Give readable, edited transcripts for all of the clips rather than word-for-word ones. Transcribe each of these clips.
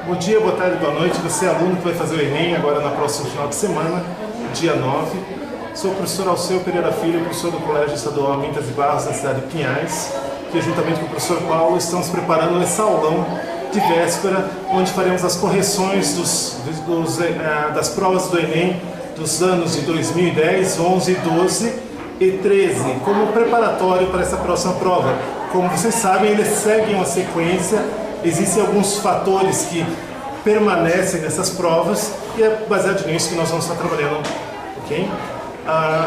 Bom dia, boa tarde, boa noite. Você é aluno que vai fazer o Enem agora no próximo final de semana, dia 9. Sou o professor Alceu Pereira Filho, professor do Colégio Estadual Amintas e Barros, da cidade de Pinhais, que juntamente com o professor Paulo estamos preparando esse aulão de véspera, onde faremos as correções das provas do Enem dos anos de 2010, 11, 12 e 13, como preparatório para essa próxima prova. Como vocês sabem, eles seguem uma sequência, existem alguns fatores que permanecem nessas provas e é baseado nisso que nós vamos estar trabalhando, ok?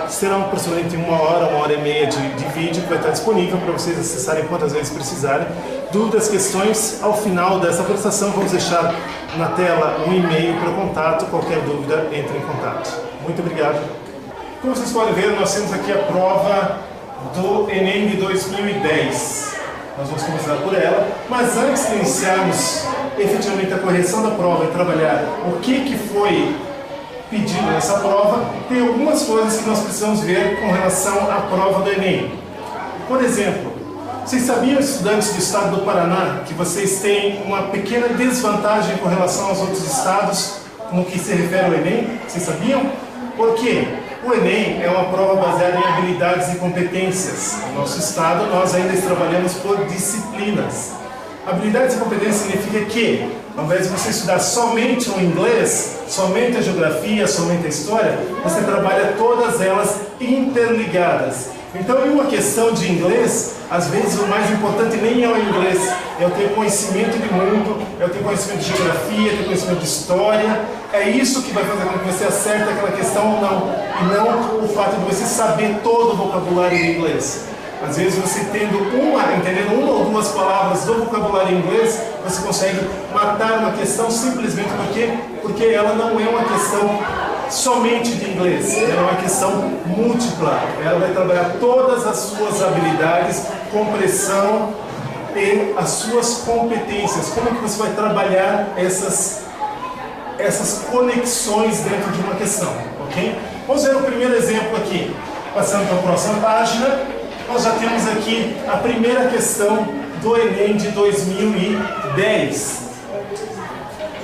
Será aproximadamente uma hora e meia de vídeo que vai estar disponível para vocês acessarem quantas vezes precisarem. Dúvidas, questões, ao final dessa apresentação vamos deixar na tela um e-mail para contato. Qualquer dúvida, entre em contato. Muito obrigado. Como vocês podem ver, nós temos aqui a prova do Enem de 2010. Nós vamos começar por ela, mas antes de iniciarmos efetivamente a correção da prova e trabalhar o que foi pedido nessa prova, tem algumas coisas que nós precisamos ver com relação à prova do Enem. Por exemplo, vocês sabiam, estudantes do estado do Paraná, que vocês têm uma pequena desvantagem com relação aos outros estados no que se refere ao Enem? Vocês sabiam? Por quê? O Enem é uma prova baseada em habilidades e competências. No nosso estado, nós ainda trabalhamos por disciplinas. Habilidades e competências significa que, ao invés de você estudar somente o inglês, somente a geografia, somente a história, você trabalha todas elas interligadas. Então, em uma questão de inglês, às vezes o mais importante nem é o inglês, é o ter conhecimento de mundo, é o ter conhecimento de geografia, ter conhecimento de história. É isso que vai fazer com que você acerte aquela questão ou não, e não o fato de você saber todo o vocabulário em inglês. Às vezes você entendendo uma ou duas palavras do vocabulário em inglês, você consegue matar uma questão simplesmente porque ela não é uma questão somente de inglês, ela é uma questão múltipla. Ela vai trabalhar todas as suas habilidades, compreensão e as suas competências. Como que você vai trabalhar essas conexões dentro de uma questão, ok? Vamos ver o primeiro exemplo aqui. Passando para a próxima página, nós já temos aqui a primeira questão do Enem de 2010.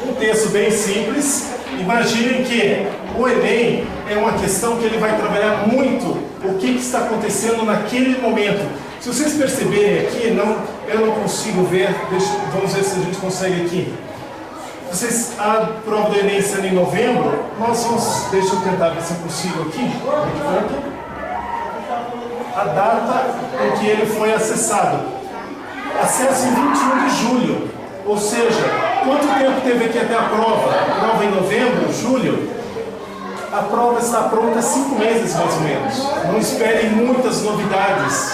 Um texto bem simples. Imaginem que o Enem é uma questão que ele vai trabalhar muito o que está acontecendo naquele momento. Se vocês perceberem aqui, eu não consigo ver, vamos ver se a gente consegue aqui. A prova do Enem sendo em novembro, deixa eu tentar ver se eu consigo aqui, a data em que ele foi acessado. Acesso em 21 de julho, ou seja, quanto tempo teve aqui até a prova? A prova em novembro, julho? A prova está pronta há 5 meses mais ou menos. Não esperem muitas novidades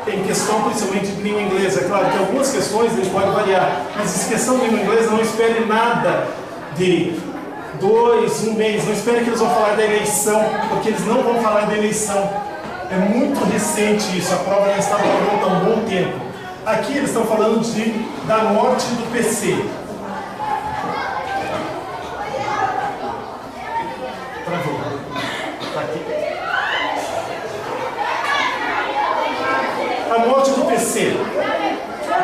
em questão principalmente de língua inglesa. É claro que algumas questões eles podem variar, mas em questão de língua inglesa não espere nada de 1 mês, não espere que eles vão falar da eleição, porque eles não vão falar da eleição. É muito recente isso, a prova já estava pronta há um bom tempo. Aqui eles estão falando da morte do PC. Travou. Tá aqui. A morte do PC.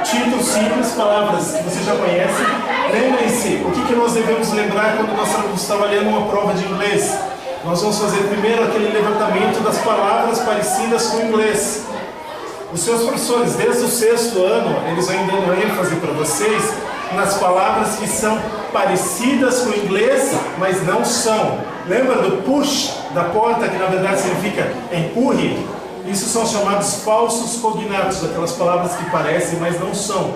Título simples, palavras que você já conhece. Lembrem-se, o que nós devemos lembrar quando nós estamos trabalhando uma prova de inglês? Nós vamos fazer primeiro aquele levantamento das palavras parecidas com o inglês. Os seus professores, desde o 6º ano, eles vão dando ênfase para vocês nas palavras que são parecidas com o inglês, mas não são. Lembra do push, da porta, que na verdade significa empurre? Isso são chamados falsos cognatos, aquelas palavras que parecem, mas não são.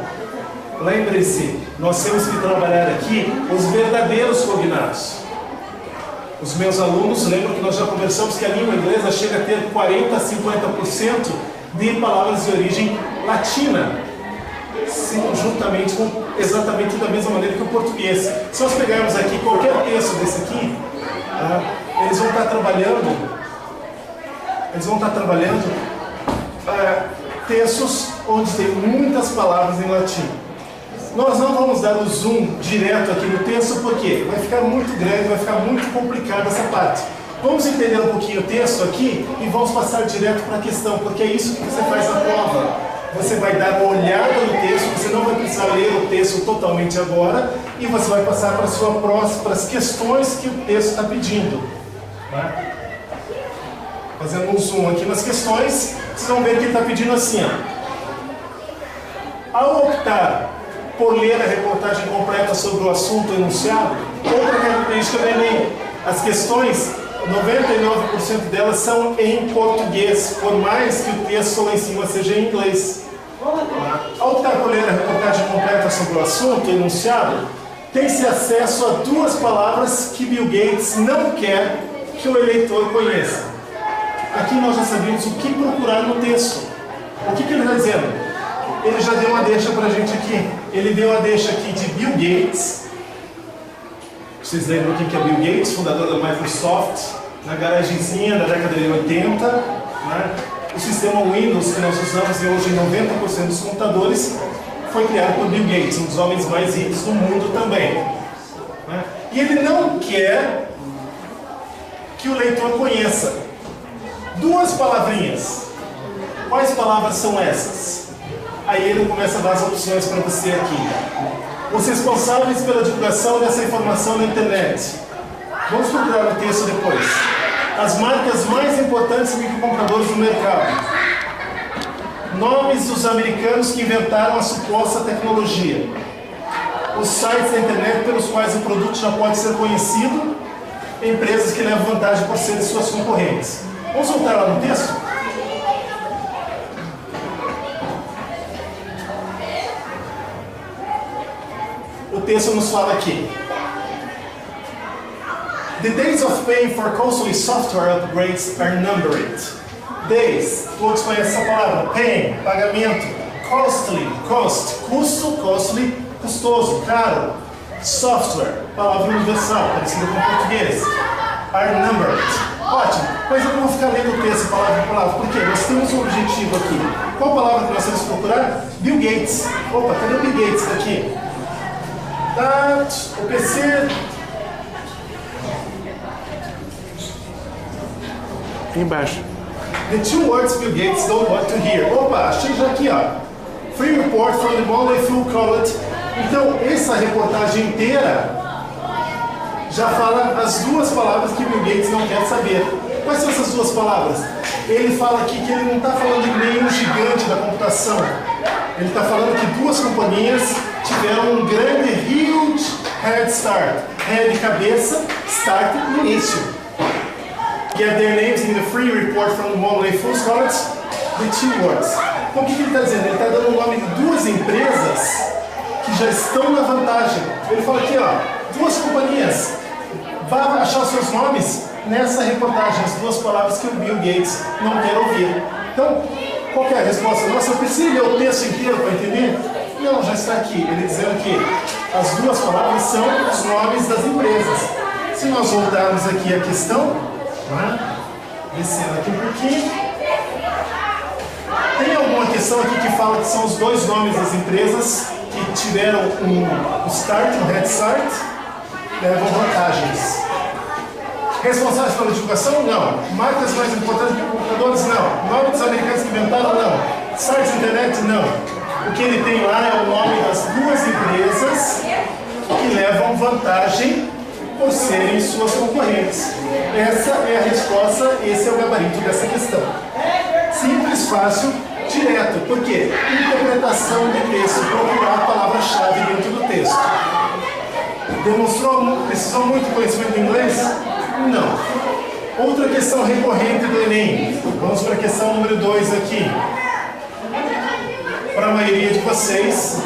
Lembre-se, nós temos que trabalhar aqui os verdadeiros cognatos. Os meus alunos lembram que nós já conversamos que a língua inglesa chega a ter 40% a 50% de palavras de origem latina, juntamente com exatamente da mesma maneira que o português. Se nós pegarmos aqui qualquer texto desse aqui, eles vão estar trabalhando textos onde tem muitas palavras em latim. Nós não vamos dar o zoom direto aqui no texto, porque vai ficar muito grande, vai ficar muito complicado essa parte. Vamos entender um pouquinho o texto aqui e vamos passar direto para a questão, porque é isso que você faz na prova. Você vai dar uma olhada no texto, você não vai precisar ler o texto totalmente agora, e você vai passar para as questões que o texto está pedindo. Tá? Fazendo um zoom aqui nas questões, vocês vão ver que ele está pedindo assim, ó. Ao optar por ler a reportagem completa sobre o assunto enunciado, outra característica do Enem, as questões, 99% delas são em português, por mais que o texto lá em cima seja em inglês. Ao optar por ler a reportagem completa sobre o assunto enunciado, tem-se acesso a duas palavras que Bill Gates não quer que o eleitor conheça. Aqui nós já sabemos o que procurar no texto. O que ele está dizendo? Ele já deu uma deixa para a gente aqui. Ele deu a deixa aqui de Bill Gates. Vocês lembram quem que é Bill Gates, fundador da Microsoft, na garagenzinha da década de 80, né? O sistema Windows que nós usamos hoje em 90% dos computadores foi criado por Bill Gates, um dos homens mais ricos do mundo também, né? E ele não quer que o leitor conheça duas palavrinhas. Quais palavras são essas? Aí ele começa a dar as opções para você aqui. Os responsáveis pela divulgação dessa informação na internet. Vamos procurar o texto depois. As marcas mais importantes microcomputadores do mercado. Nomes dos americanos que inventaram a suposta tecnologia. Os sites da internet pelos quais o produto já pode ser conhecido. Empresas que levam vantagem por serem suas concorrentes. Vamos voltar lá no texto? O texto nos fala aqui. The days of paying for costly software upgrades are numbered. Days, todos conhecem essa palavra. Paying, pagamento. Costly, cost, custo, costly, custoso, caro. Software, palavra universal, parecida com o português. Are numbered. Ótimo, mas eu não vou ficar lendo o texto palavra por palavra, porque nós temos um objetivo aqui. Qual palavra que nós temos que procurar? Bill Gates. Opa, cadê o Bill Gates daqui? O PC. Embaixo. The two words Bill Gates don't want to hear. Opa, achei já aqui, ó. Free report from the Monday Full College. Então, essa reportagem inteira já fala as duas palavras que Bill Gates não quer saber. Quais são essas duas palavras? Ele fala aqui que ele não está falando de nenhum gigante da computação. Ele está falando que duas companhias tiveram um grande huge head start. Head de cabeça, start início. Get their names in the free report from the Monday Full College. The two words. Então o que ele está dizendo? Ele está dando o nome de duas empresas que já estão na vantagem. Ele fala aqui, ó, duas companhias. Vá achar seus nomes nessa reportagem, as duas palavras que o Bill Gates não quer ouvir. Então, qual que é a resposta nossa? Eu preciso ler o texto inteiro para entender? Não, já está aqui. Ele dizendo que as duas palavras são os nomes das empresas. Se nós voltarmos aqui à questão, né? Descendo aqui um pouquinho, tem alguma questão aqui que fala que são os dois nomes das empresas que tiveram um start, um head start, levam vantagens. Responsáveis pela divulgação? Não. Marcas mais importantes que computadores? Não. Nome dos americanos que inventaram? Não. Sites de internet? Não. O que ele tem lá é o nome das duas empresas que levam vantagem por serem suas concorrentes. Essa é a resposta, esse é o gabarito dessa questão. Simples, fácil, direto. Por quê? Interpretação de texto, procurar a palavra-chave dentro do texto. Precisou muito conhecimento de inglês? Não. Outra questão recorrente do Enem. Vamos para a questão número 2 aqui. Para a maioria de vocês,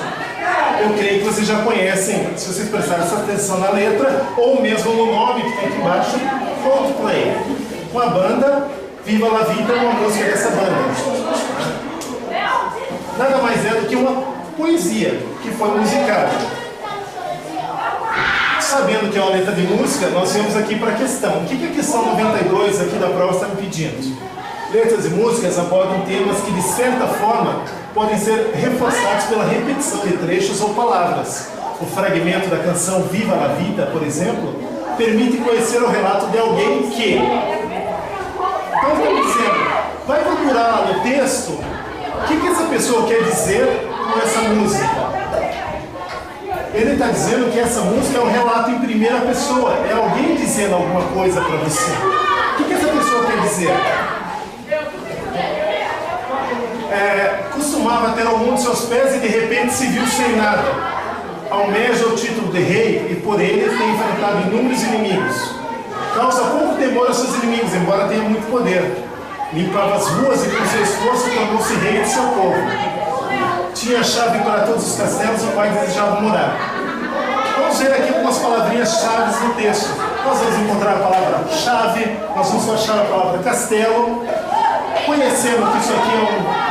eu creio que vocês já conhecem, se vocês prestarem essa atenção na letra, ou mesmo no nome que tem aqui embaixo, Coldplay. Com a banda Viva la Vida, uma música dessa banda. Nada mais é do que uma poesia que foi musicada. Sabendo que é uma letra de música, nós viemos aqui para a questão. O que a questão 92 aqui da prova está me pedindo? Letras e músicas abordam temas que, de certa forma, podem ser reforçados pela repetição de trechos ou palavras. O fragmento da canção Viva la Vida, por exemplo, permite conhecer o relato de alguém que... Então, estamos dizendo, vai procurar lá no texto O que essa pessoa quer dizer com essa música? Ele está dizendo que essa música é um relato em primeira pessoa. É alguém dizendo alguma coisa para você. O que essa pessoa quer dizer? Costumava ter ao mundo seus pés e de repente se viu sem nada. Almeja o título de rei e por ele tem enfrentado inúmeros inimigos. Causa pouco temor aos seus inimigos, embora tenha muito poder. Limpava as ruas e com seu esforço tornou-se rei de seu povo. Tinha a chave para todos os castelos no qual desejava morar. Vamos ver aqui algumas palavrinhas-chave no texto. Nós vamos encontrar a palavra chave, nós vamos achar a palavra castelo. Conhecendo que isso aqui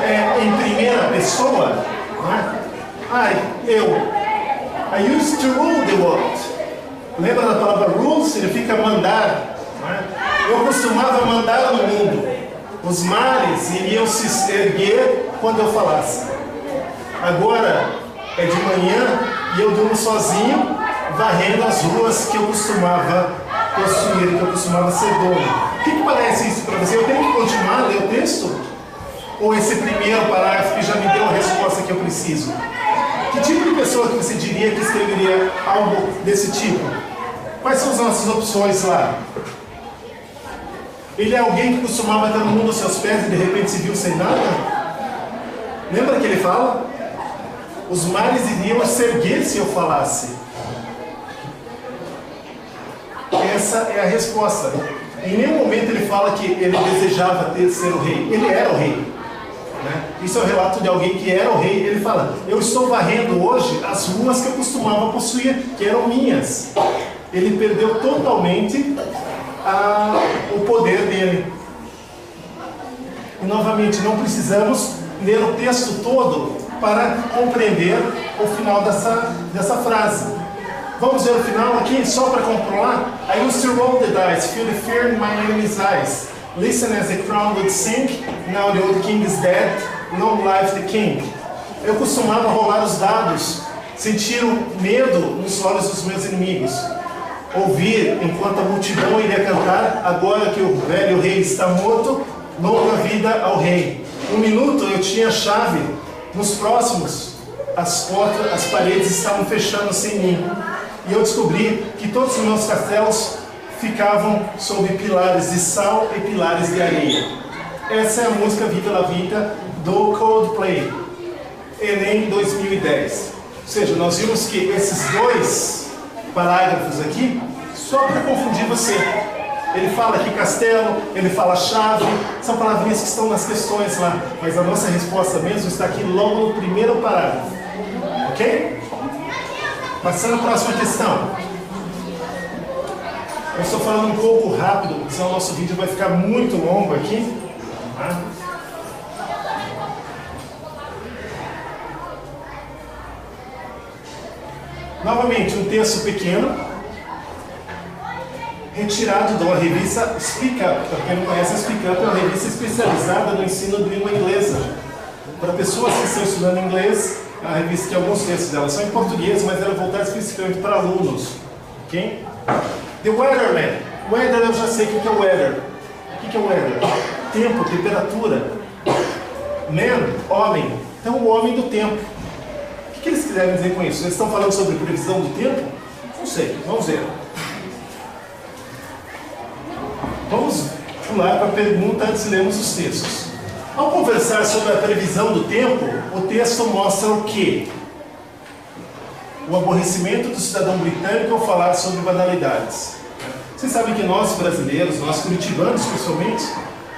é em primeira pessoa, I used to rule the world. Lembra da palavra rule? Significa mandar. Eu costumava mandar no mundo. Os mares iriam se erguer quando eu falasse. Agora é de manhã e eu durmo sozinho, varrendo as ruas que eu costumava possuir, que eu costumava ser dono. O que parece isso para você? Eu tenho que continuar a ler o texto? Ou esse primeiro parágrafo que já me deu a resposta que eu preciso? Que tipo de pessoa que você diria que escreveria algo desse tipo? Quais são as nossas opções lá? Ele é alguém que costumava ter no mundo aos seus pés e de repente se viu sem nada? Lembra que ele fala? Os mares iriam se erguer se eu falasse. Essa é a resposta. Em nenhum momento ele fala que ele desejava ser o rei. Ele era o rei. Isso é o relato de alguém que era o rei. Ele fala, eu estou varrendo hoje as ruas que eu costumava possuir, que eram minhas. Ele perdeu totalmente o poder dele. E novamente, não precisamos ler o texto todo para compreender o final dessa frase. Vamos ver o final aqui, só para comprovar. I used to roll the dice, feel the fear in my enemy's eyes. Listen as the crown would sink, now the old king is dead, long life the king. Eu costumava rolar os dados, sentir o medo nos olhos dos meus inimigos. Ouvir enquanto a multidão iria cantar, agora que o velho rei está morto, longa vida ao rei. Um minuto eu tinha a chave, nos próximos as portas, as paredes estavam fechando sem mim. E eu descobri que todos os meus castelos ficavam sob pilares de sal e pilares de areia. Essa é a música Viva la Vida do Coldplay, Enem 2010. Ou seja, nós vimos que esses dois parágrafos aqui, só para confundir você. Ele fala aqui castelo, ele fala chave, são palavrinhas que estão nas questões lá, mas a nossa resposta mesmo está aqui logo no primeiro parágrafo. Ok? Passando à próxima questão. Eu estou falando um pouco rápido, porque senão o nosso vídeo vai ficar muito longo aqui. Novamente, um texto pequeno, retirado de uma revista Speak Up. Para quem não conhece, a Speak Up é uma revista especializada no ensino de língua inglesa. Para pessoas que estão estudando inglês, a revista que alguns textos dela são em português, mas ela é voltada especificamente para alunos. Ok? The Weatherman. Weather, eu já sei o que é weather. O que é weather? Tempo, temperatura. Man, homem. Então, o homem do tempo. O que eles quiserem dizer com isso? Eles estão falando sobre previsão do tempo? Não sei, vamos ver. Vamos pular para a pergunta antes de lermos os textos. Ao conversar sobre a previsão do tempo, o texto mostra o quê? O aborrecimento do cidadão britânico ao falar sobre banalidades. Vocês sabem que nós brasileiros, nós curitibanos principalmente,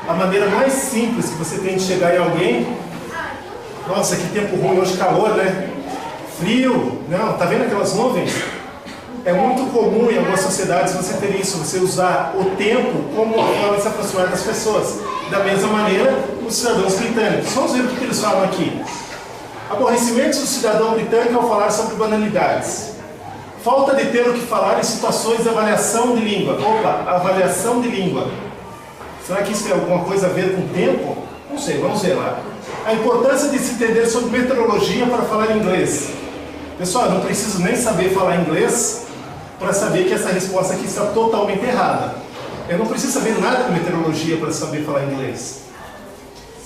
a maneira mais simples que você tem de chegar em alguém, nossa, que tempo ruim, hoje calor, né? Frio, não, tá vendo aquelas nuvens? É muito comum em algumas sociedades você ter isso, você usar o tempo como uma forma de se aproximar das pessoas. Da mesma maneira, os cidadãos britânicos. Vamos ver o que eles falam aqui. Aborrecimento do cidadão britânico ao falar sobre banalidades. Falta de ter o que falar em situações de avaliação de língua. Opa, avaliação de língua. Será que isso tem alguma coisa a ver com tempo? Não sei, vamos ver lá. A importância de se entender sobre meteorologia para falar inglês. Pessoal, eu não preciso nem saber falar inglês para saber que essa resposta aqui está totalmente errada. Eu não preciso saber nada de meteorologia para saber falar inglês.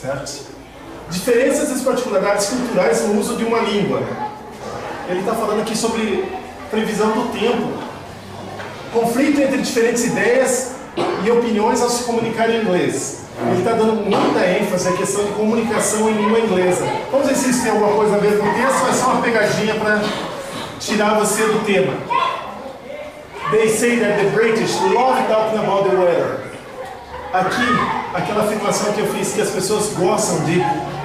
Certo? Diferenças e particularidades culturais no uso de uma língua. Ele está falando aqui sobre previsão do tempo. Conflito entre diferentes ideias e opiniões ao se comunicar em inglês. Ele está dando muita ênfase à questão de comunicação em língua inglesa. Vamos ver se isso tem alguma coisa a ver com o texto ou é só uma pegadinha para tirar você do tema. They say that the British love talking about the weather. Aqui, aquela afirmação que eu fiz, que as pessoas gostam de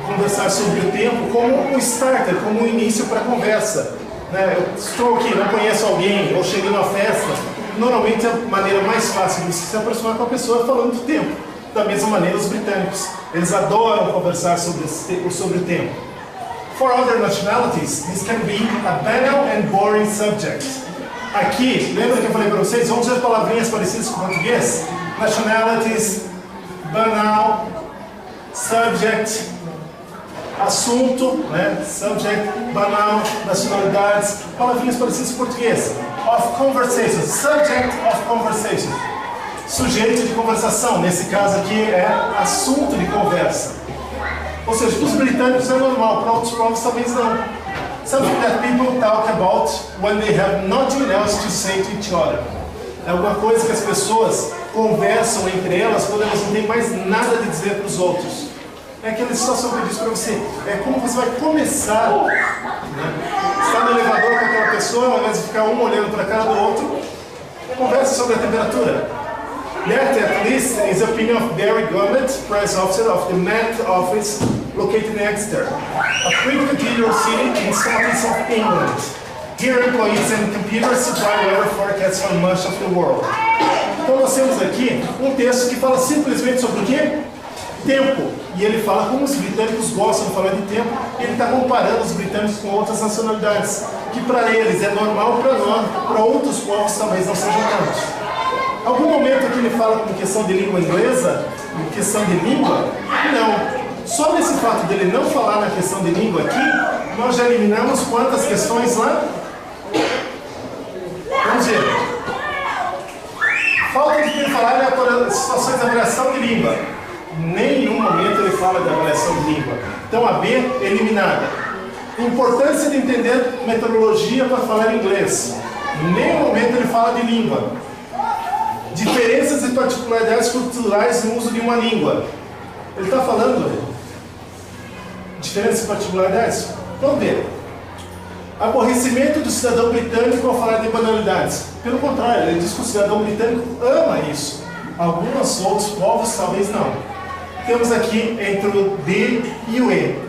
conversar sobre o tempo como um starter, como um início para a conversa. Eu estou aqui, não conheço alguém, ou cheguei numa festa, normalmente a maneira mais fácil de se aproximar com a pessoa é falando do tempo. Da mesma maneira, os britânicos, eles adoram conversar sobre o tempo. For other nationalities, this can be a banal and boring subject. Aqui, lembra que eu falei para vocês? Vamos ver palavrinhas parecidas com o português? Nationalities, banal, subject, assunto, subject, banal, nacionalidades, palavrinhas parecidas com o português. Of conversation, subject of conversation. Sujeito de conversação, nesse caso aqui é assunto de conversa. Ou seja, para os britânicos é normal, para outros povos talvez não. Something that people talk about when they have nothing else to say to each other. É alguma coisa que as pessoas conversam entre elas quando elas não têm mais nada a dizer para os outros. É aquela situação que eu disse para você. É como você vai começar. Está no elevador com aquela pessoa, ao invés de ficar um olhando para a cara do outro, conversa sobre a temperatura. That, at least, is the opinion of Barry Gummett, press officer of the Met Office located in Exeter, a pretty cathedral city in southeast of England. Here, employees and computers supply weather forecasts for much of the world. Então, nós temos aqui um texto que fala simplesmente sobre o quê? Tempo. E ele fala como os britânicos gostam de falar de tempo. Ele está comparando os britânicos com outras nacionalidades, que para eles é normal, para nós, para outros povos talvez não sejam tantos. Algum momento aqui ele fala com questão de língua inglesa, em questão de língua? Não. Só nesse fato dele não falar na questão de língua aqui, nós já eliminamos quantas questões lá? Vamos ver. Falta de ter falado de situações de avaliação de língua. Em nenhum momento ele fala de avaliação de língua. Então a B é eliminada. Importância de entender metodologia para falar inglês. Em nenhum momento ele fala de língua. Diferenças e particularidades culturais no uso de uma língua. Ele está falando diferenças e particularidades? Vamos ver. Aborrecimento do cidadão britânico ao falar de banalidades. Pelo contrário, ele diz que o cidadão britânico ama isso. Alguns outros povos talvez não. Temos aqui entre o D e o E.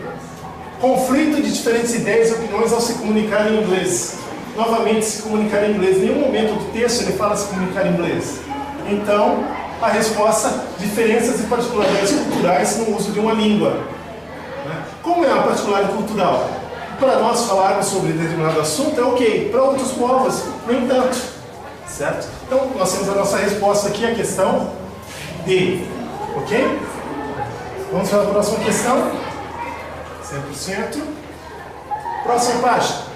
Conflito de diferentes ideias e opiniões ao se comunicar em inglês. Novamente, se comunicar em inglês. Em nenhum momento do texto ele fala se comunicar em inglês. Então, a resposta, diferenças e particularidades culturais no uso de uma língua. Como é uma particularidade cultural? Para nós falarmos sobre determinado assunto é ok, para outros povos, nem tanto. Certo? Então, nós temos a nossa resposta aqui, a questão D. Ok? Vamos para a próxima questão. 100%. Próxima página.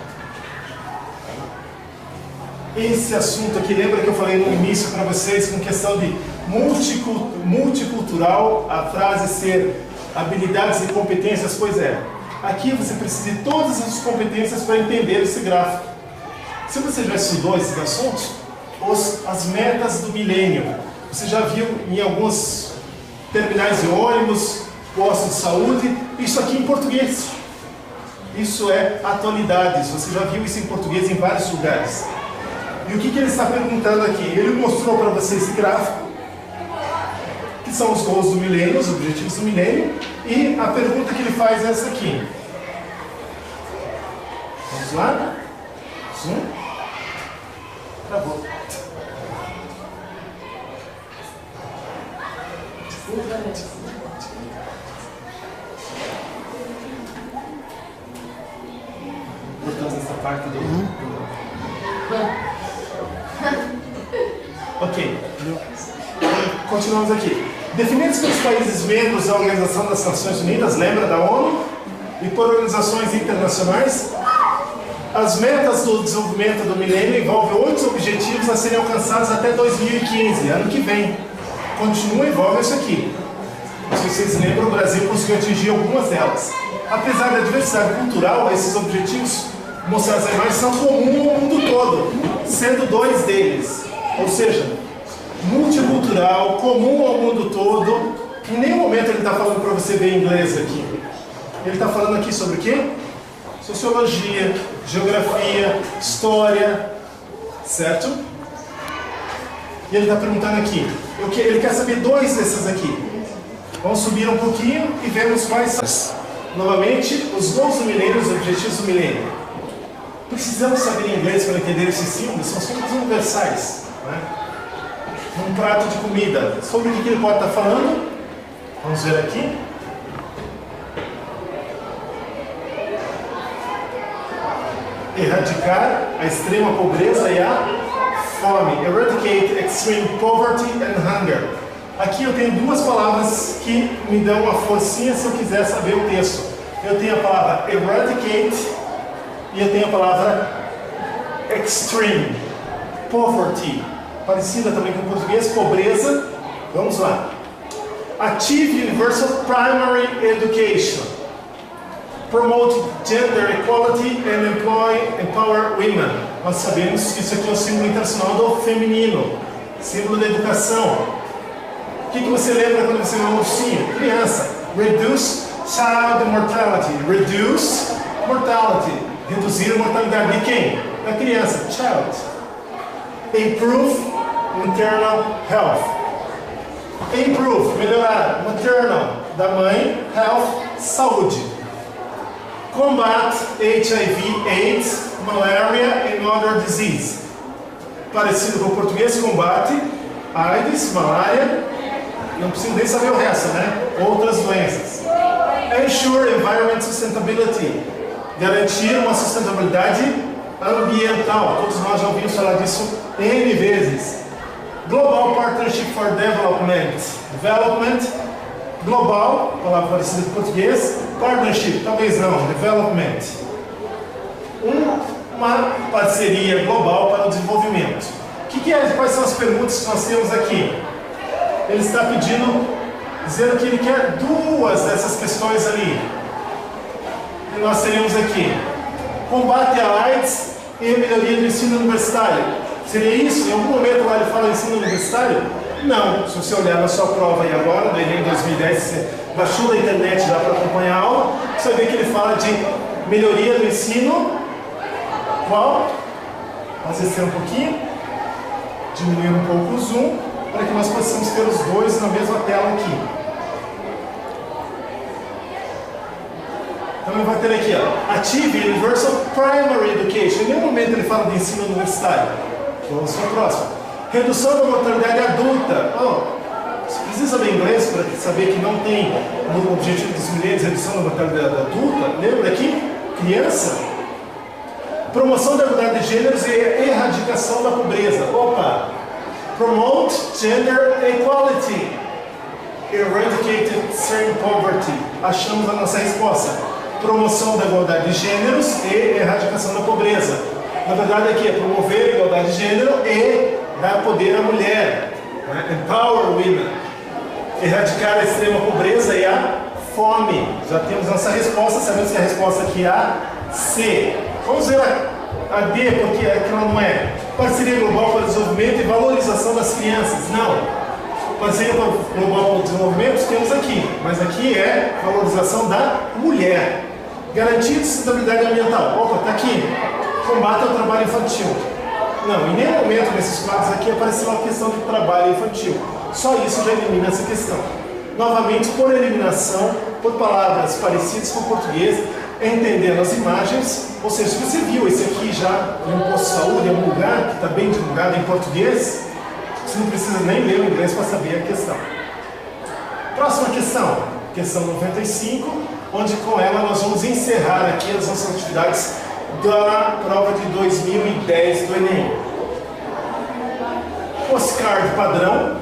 Esse assunto aqui, lembra que eu falei no início para vocês com questão de multicultural, a frase ser habilidades e competências? Pois é, aqui você precisa de todas as competências para entender esse gráfico. Se você já estudou esses assuntos, as metas do milênio, você já viu em alguns terminais de ônibus, postos de saúde, isso aqui em português. Isso é atualidades, você já viu isso em português em vários lugares. E o que ele está perguntando aqui? Ele mostrou para vocês esse gráfico, que são os goals do milênio, os objetivos do milênio, e a pergunta que ele faz é essa aqui. Vamos lá? Zoom. Travou. Cortamos essa parte do... Ok. Continuamos aqui. Definidos pelos países membros da Organização das Nações Unidas, lembra da ONU? E por organizações internacionais, as metas do desenvolvimento do milênio envolvem 8 objetivos a serem alcançados até 2015, ano que vem. Continua e envolve isso aqui. Se vocês lembram, o Brasil conseguiu atingir algumas delas. Apesar da diversidade cultural, esses objetivos mostrados na imagem são comuns ao mundo todo, sendo 2 deles. Ou seja, multicultural, comum ao mundo todo. Em nenhum momento ele está falando para você ver inglês aqui. Ele está falando aqui sobre o quê? Sociologia, geografia, história, certo? E ele está perguntando aqui, ele quer saber 2 desses aqui. Vamos subir um pouquinho e vemos quais são. Novamente, os goals do milênio, os objetivos do milênio. Precisamos saber inglês para entender esses símbolos, são símbolos universais. Né? Um prato de comida. Sobre o que ele pode estar falando? Vamos ver aqui. Erradicar a extrema pobreza e a fome. Eradicate extreme poverty and hunger. Aqui eu tenho 2 palavras que me dão uma forcinha se eu quiser saber o texto. Eu tenho a palavra eradicate e eu tenho a palavra extreme. Poverty. Parecida também com o português. Pobreza. Vamos lá. Achieve universal primary education. Promote gender equality and empower women. Nós sabemos que isso aqui é o símbolo internacional do feminino. Símbolo da educação. O que você lembra quando você é uma mocinha? Criança. Reduce child mortality. Reduce mortality. Reduzir a mortalidade de quem? Da criança. Child. Improve maternal health. Improve, melhorar. Maternal, da mãe. Health, saúde. Combat HIV, AIDS, malaria and other disease. Parecido com o português, combate AIDS, malária. Não preciso nem saber o resto, né? Outras doenças. Ensure environment sustainability. Garantir uma sustentabilidade ambiental. Todos nós já ouvimos falar disso N vezes. Global Partnership for Development. Development, global, palavra parecida com português. Partnership, talvez não. Development. Uma parceria global para o desenvolvimento. Quais são as perguntas que nós temos aqui? Ele está pedindo, dizendo que ele quer 2 dessas questões ali. E nós teríamos aqui: combate à AIDS e a melhoria do ensino universitário. Seria isso? Em algum momento lá ele fala ensino universitário? Não. Se você olhar na sua prova aí agora, do Enem 2010, você baixou da internet já para acompanhar a aula, você vai ver que ele fala de melhoria do ensino. Qual? Vamos descer um pouquinho, diminuir um pouco o zoom, para que nós possamos ter os 2 na mesma tela aqui. Então ele vai ter aqui, ó, Achieve Universal Primary Education. Em nenhum momento ele fala de ensino universitário. Vamos para o próximo. Redução da mortalidade adulta. Você precisa saber inglês para saber que não tem no objetivo dos milênios redução da mortalidade adulta. Lembra aqui? Criança. Promoção da igualdade de gêneros e erradicação da pobreza. Opa! Promote gender equality. Eradicate extreme poverty. Achamos a nossa resposta. Promoção da igualdade de gêneros e erradicação da pobreza. Na verdade aqui é promover a igualdade de gênero e dar poder à mulher. Né? Empower women. Erradicar a extrema pobreza e a fome. Já temos nossa resposta, sabemos que a resposta aqui é a C. Vamos ver a D, porque aquela não é. Parceria global para o desenvolvimento e valorização das crianças. Não. Parceria global para o desenvolvimento temos aqui, mas aqui é valorização da mulher. Garantia de sustentabilidade ambiental. Opa, está aqui. Combate ao trabalho infantil. Não, em nenhum momento nesses quadros aqui apareceu a questão do trabalho infantil. Só isso já elimina essa questão. Novamente, por eliminação, por palavras parecidas com o português, entendendo as imagens, ou seja, se você viu esse aqui já em um posto de saúde, em algum lugar que está bem divulgado em português, você não precisa nem ler o inglês para saber a questão. Próxima questão, questão 95, onde com ela nós vamos encerrar aqui as nossas atividades da prova de 2010 do Enem. Postcard padrão,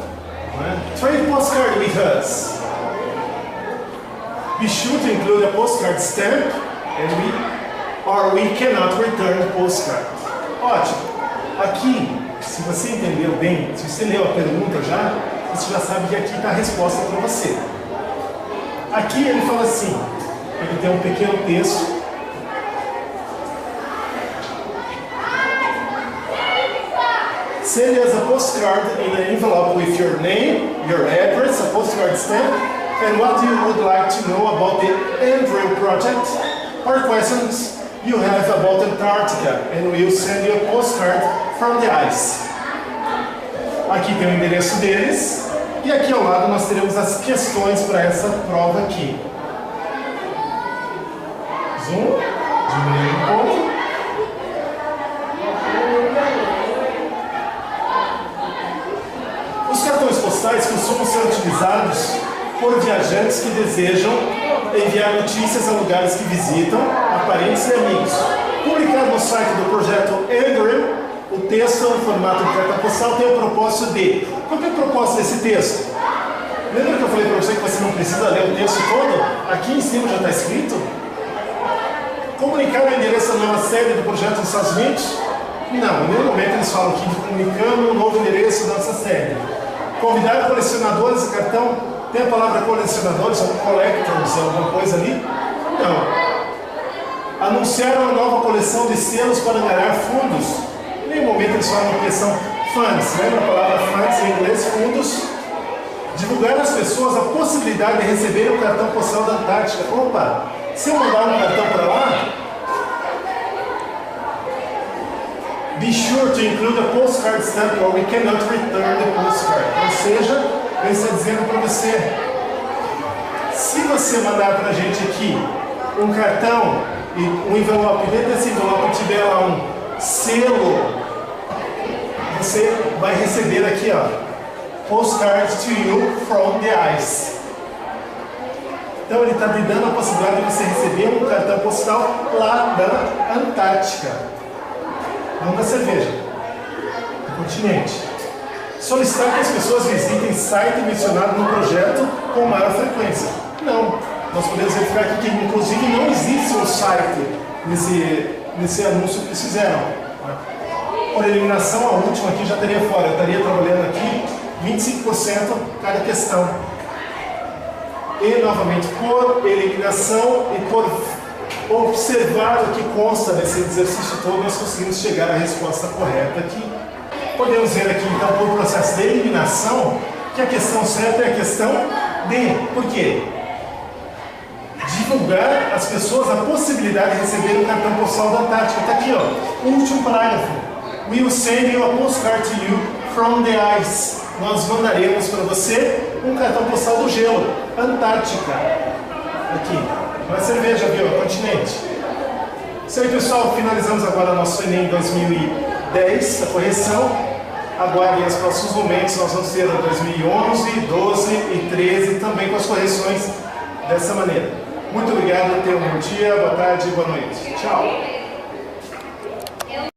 né? Trade postcard with us. Be sure to include a postcard stamp or we cannot return postcard. Ótimo. Aqui, se você entendeu bem, se você leu a pergunta já, você já sabe que aqui está a resposta para você. Aqui ele fala assim, ele tem um pequeno texto. Send us a postcard in an envelope with your name, your address, a postcard stamp, and what you would like to know about the Andrew project, or questions you have about Antarctica, and we'll send you a postcard from the ice. Aqui tem o endereço deles, e aqui ao lado nós teremos as questões para essa prova aqui. Zoom, diminuir um pouco. Os cartões postais costumam ser utilizados por viajantes que desejam enviar notícias a lugares que visitam, a parentes e amigos. Publicado no site do projeto Andrew, o texto em formato de carta postal tem o propósito de... Qual é o propósito desse texto? Lembra que eu falei para você que você não precisa ler o texto todo? Aqui em cima já está escrito? Comunicar o endereço da nova sede do projeto nos Estados Unidos? Não, em nenhum momento eles falam aqui de comunicando o novo endereço da nossa sede. Convidar colecionadores de cartão, tem a palavra colecionadores ou collectors, alguma coisa ali? Não. Anunciar uma nova coleção de selos para ganhar fundos. Em nenhum momento eles falam uma questão funds, lembra a palavra funds em inglês? Fundos. Divulgar às pessoas a possibilidade de receber um cartão postal da Antártica. Opa, se eu mandar um cartão para lá, be sure to include a postcard stamp or we cannot return the postcard. Ou seja, ele está dizendo para você, se você mandar para a gente aqui um cartão e um envelope, dentro desse envelope tiver lá um selo, você vai receber aqui, ó, postcard to you from the ice. Então ele está lhe dando a possibilidade de você receber um cartão postal lá da Antártica. Não da cerveja, do continente. Solicitar que as pessoas visitem site mencionado no projeto com maior frequência. Não, nós podemos verificar aqui que inclusive não existe um site nesse anúncio que eles fizeram. Por eliminação, a última aqui já teria fora, eu estaria trabalhando aqui 25% cada questão. E novamente, por eliminação e por observar o que consta desse exercício todo, nós conseguimos chegar à resposta correta aqui. Podemos ver aqui, então, por processo de eliminação, que a questão certa é a questão D. Por quê? Divulgar às pessoas a possibilidade de receber um cartão postal da Antártica. Está aqui, ó, o último parágrafo. We will send you a postcard to you from the ice. Nós mandaremos para você um cartão postal do gelo, Antártica. Aqui. Não é cerveja, viu? É continente. Isso aí, pessoal. Finalizamos agora nosso Enem 2010, a correção. Aguardem os próximos momentos. Nós vamos ter 2011, 12 e 13 também com as correções dessa maneira. Muito obrigado. Tenham um bom dia, boa tarde e boa noite. Tchau.